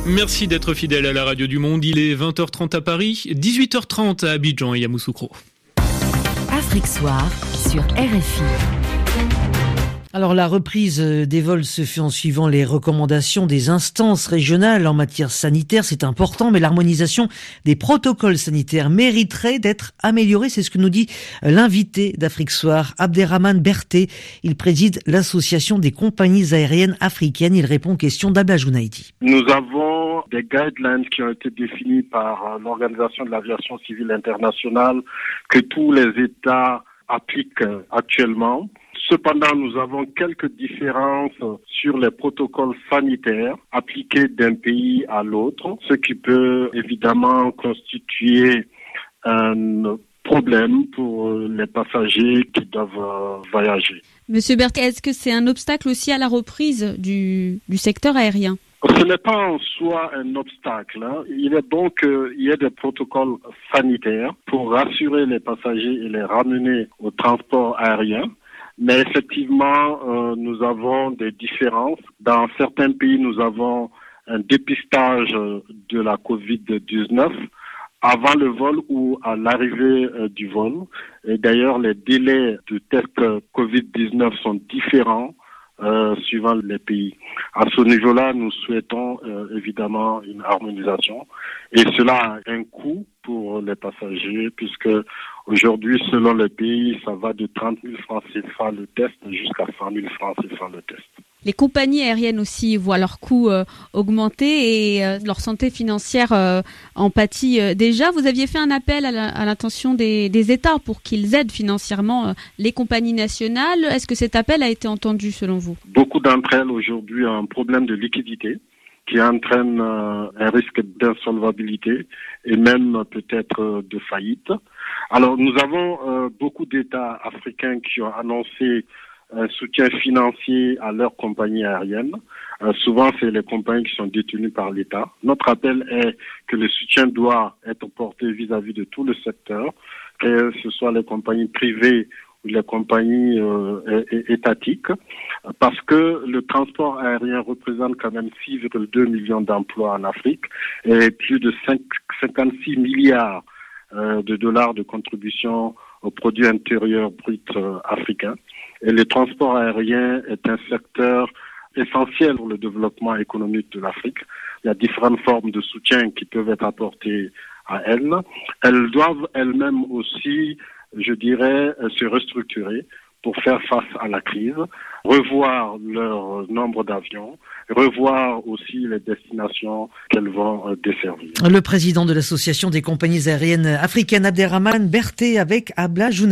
Merci d'être fidèle à la radio du Monde. Il est 20h30 à Paris, 18h30 à Abidjan et Yamoussoukro. Afrique Soir sur RFI. Alors la reprise des vols se fait en suivant les recommandations des instances régionales en matière sanitaire, c'est important, mais l'harmonisation des protocoles sanitaires mériterait d'être améliorée, c'est ce que nous dit l'invité d'Afrique Soir, Abderrahmane Berté. Il préside l'association des compagnies aériennes africaines. Il répond aux questions d'Abla Jounaïdi. Nous avons des guidelines qui ont été définies par l'Organisation de l'aviation civile internationale que tous les États appliquent actuellement. Cependant, nous avons quelques différences sur les protocoles sanitaires appliqués d'un pays à l'autre, ce qui peut évidemment constituer un problème pour les passagers qui doivent voyager. Monsieur Berté, est-ce que c'est un obstacle aussi à la reprise du secteur aérien ? Ce n'est pas en soi un obstacle. Il est bon qu'il y ait des protocoles sanitaires pour rassurer les passagers et les ramener au transport aérien. Mais effectivement, nous avons des différences. Dans certains pays, nous avons un dépistage de la Covid-19 avant le vol ou à l'arrivée du vol. Et d'ailleurs, les délais de test Covid-19 sont différents suivant les pays. À ce niveau-là, nous souhaitons évidemment une harmonisation. Et cela a un coût pour les passagers, puisque aujourd'hui, selon les pays, ça va de 30 000 francs CFA le test jusqu'à 100 000 francs CFA le test. Les compagnies aériennes aussi voient leurs coûts augmenter et leur santé financière en pâtit déjà. Vous aviez fait un appel à l'intention des États pour qu'ils aident financièrement les compagnies nationales. Est-ce que cet appel a été entendu selon vous ? Beaucoup d'entre elles aujourd'hui ont un problème de liquidité qui entraîne un risque d'insolvabilité et même peut-être de faillite. Alors nous avons beaucoup d'États africains qui ont annoncé un soutien financier à leurs compagnies aériennes. Souvent, c'est les compagnies qui sont détenues par l'État. Notre appel est que le soutien doit être porté vis-à-vis de tout le secteur, que ce soit les compagnies privées ou les compagnies étatiques, parce que le transport aérien représente quand même 6,2 millions d'emplois en Afrique et plus de 56 milliards de dollars de contribution au produit intérieur brut africain. Et le transport aérien est un secteur essentiel pour le développement économique de l'Afrique. Il y a différentes formes de soutien qui peuvent être apportées à elles. Elles doivent elles-mêmes aussi, je dirais, se restructurer pour faire face à la crise, revoir leur nombre d'avions, revoir aussi les destinations qu'elles vont desservir. Le président de l'association des compagnies aériennes africaines, Abderrahmane Berté, avec Abla Jounaïdi.